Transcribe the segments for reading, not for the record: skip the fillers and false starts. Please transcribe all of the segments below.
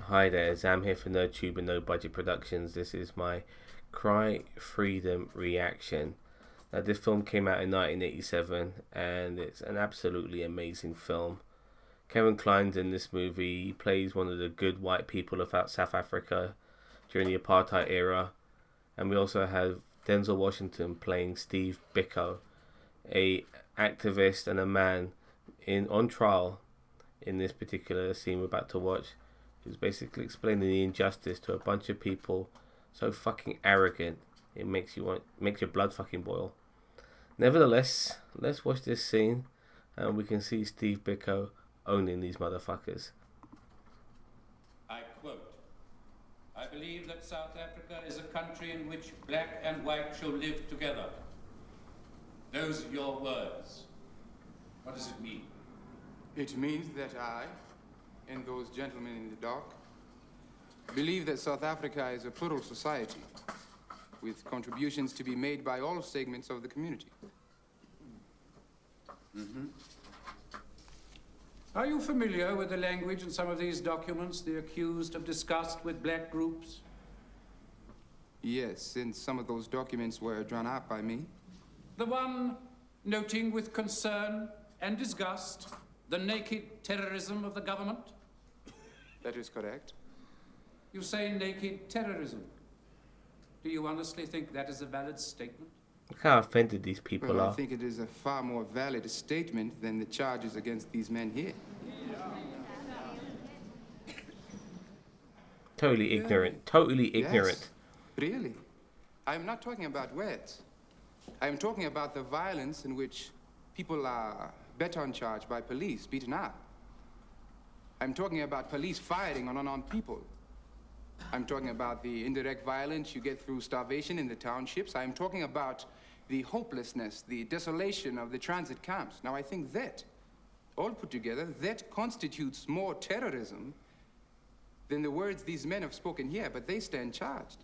Hi there, Zam here for NerdTube and No Budget Productions. This is my Cry Freedom reaction. Now, this film came out in 1987 and it's an absolutely amazing film. Kevin Kline's in this movie. He plays one of the good white people of South Africa during the apartheid era. And we also have Denzel Washington playing Steve Biko, a activist and a man on trial in this particular scene we're about to watch, who's basically explaining the injustice to a bunch of people so fucking arrogant it makes your blood fucking boil. Nevertheless, let's watch this scene and we can see Steve Biko owning these motherfuckers. I quote, "I believe that South Africa is a country in which black and white shall live together." Those are your words. What does it mean? It means that I, and those gentlemen in the dock, believe that South Africa is a plural society with contributions to be made by all segments of the community. Are you familiar with the language in some of these documents the accused have discussed with black groups? Yes, since some of those documents were drawn up by me. The one noting with concern and disgust the naked terrorism of the government? That is correct. You say naked terrorism. Do you honestly think that is a valid statement? Look how offended these people Well, I are. think it is a far more valid statement than the charges against these men here. Totally ignorant. Totally ignorant. Yes, really. I am not talking about words. I am talking about the violence in which people are baton charged by police, beaten up. I'm talking about police firing on unarmed people. I'm talking about the indirect violence you get through starvation in the townships. I'm talking about the hopelessness, the desolation of the transit camps. Now, I think that, all put together, that constitutes more terrorism than the words these men have spoken here, but they stand charged.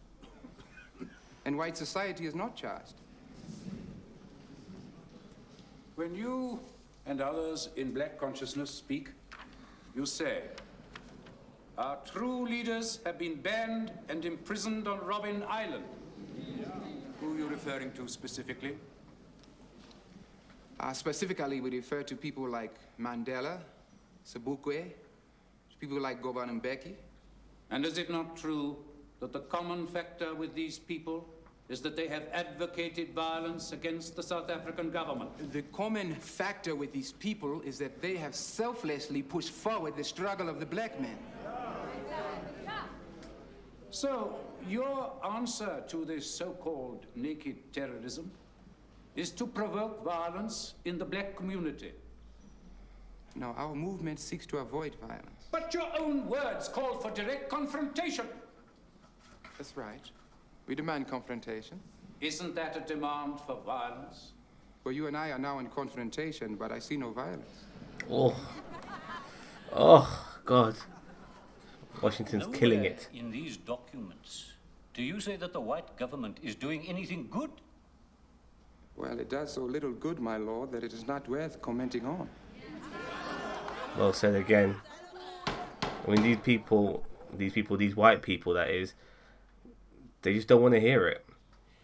And white society is not charged. When you and others in black consciousness speak, you say, "Our true leaders have been banned and imprisoned on Robben Island." Who are you referring to specifically? Specifically, we refer to people like Mandela, Sobukwe, people like Govan Mbeki. And is it not true that the common factor with these people is that they have advocated violence against the South African government? The common factor with these people is that they have selflessly pushed forward the struggle of the black man. So, your answer to this so-called naked terrorism is to provoke violence in the black community. Now, our movement seeks to avoid violence. But your own words call for direct confrontation. That's right. We demand confrontation. Isn't that a demand for violence? Well, you and I are now in confrontation, but I see no violence. Oh. Oh, God. Washington's killing Nowhere it. in these documents, do you say that the white government is doing anything good? Well, it does so little good, my lord, that it is not worth commenting on. Well said again. I mean, these white people, that is, they just don't want to hear it.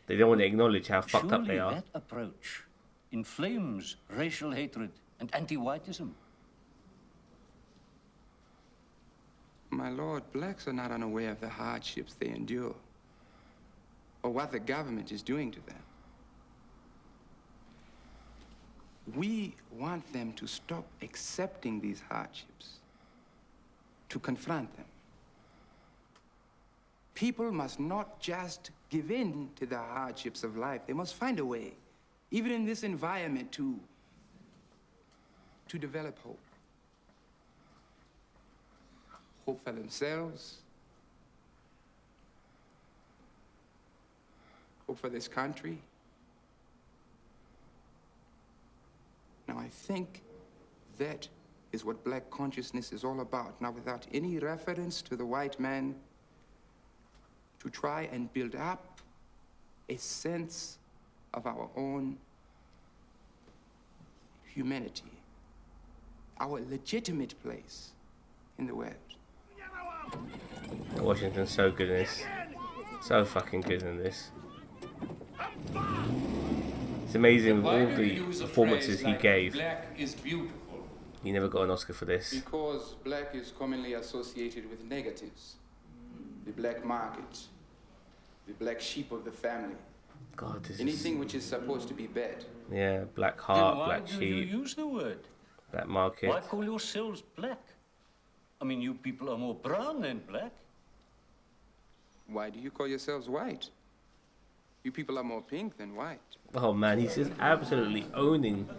They don't want to acknowledge how fucked up they Surely are. that approach inflames racial hatred and anti-whiteism. My lord, blacks are not unaware of the hardships they endure or what the government is doing to them. We want them to stop accepting these hardships, to confront them. People must not just give in to the hardships of life. They must find a way, even in this environment, to develop hope. Hope for themselves, hope for this country. Now, I think that is what black consciousness is all about. Now, without any reference to the white man, to try and build up a sense of our own humanity, our legitimate place in the world. Washington's so good in this. So fucking good in this. It's amazing with all the performances he gave. Black is beautiful. He never got an Oscar for this. Because black is commonly associated with negatives. The black market. The black sheep of the family. God, this Anything is... which is supposed to be bad. Yeah, black Then heart, why black do you sheep, use the word? black market. Why call yourselves black? I mean, you people are more brown than black. Why do you call yourselves white? You people are more pink than white. Oh man, he's just absolutely owning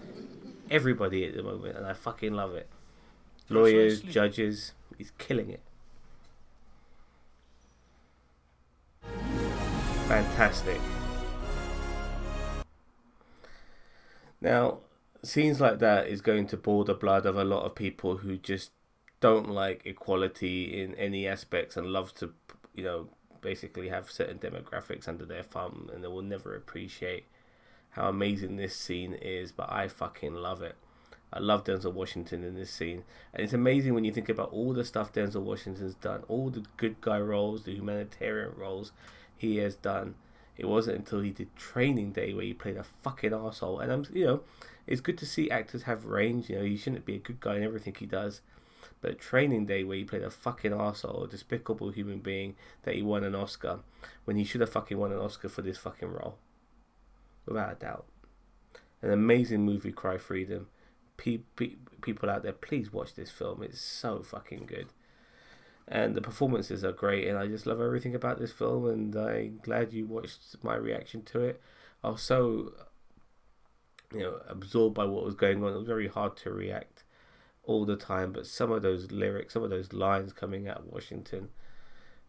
everybody at the moment, and I fucking love it. Lawyers, Precisely. judges, he's killing it. Fantastic. Now, scenes like that is going to boil the blood of a lot of people who just don't like equality in any aspects and love to, you know, basically have certain demographics under their thumb, and they will never appreciate how amazing this scene is. But I fucking love it. I love Denzel Washington in this scene, and it's amazing when you think about all the stuff Denzel Washington's done, all the good guy roles, the humanitarian roles he has done. It wasn't until he did Training Day where he played a fucking arsehole. And you know, it's good to see actors have range. You know, he shouldn't be a good guy in everything he does. But Training Day, where he played a fucking arsehole, a despicable human being, that he won an Oscar, when he should have fucking won an Oscar for this fucking role. Without a doubt. An amazing movie, Cry Freedom. People out there, please watch this film. It's so fucking good. And the performances are great, and I just love everything about this film, and I'm glad you watched my reaction to it. I was so, you know, absorbed by what was going on. It was very hard to react all the time, but some of those lyrics, some of those lines coming out of Washington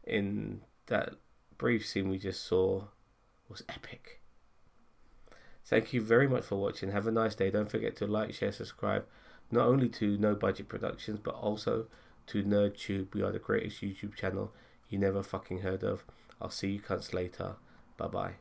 in that brief scene we just saw was epic. Thank you very much for watching. Have a nice day. Don't forget to like, share, subscribe, not only to No Budget Productions, but also to NerdTube. We are the greatest YouTube channel you never fucking heard of. I'll see you cunts later. Bye bye.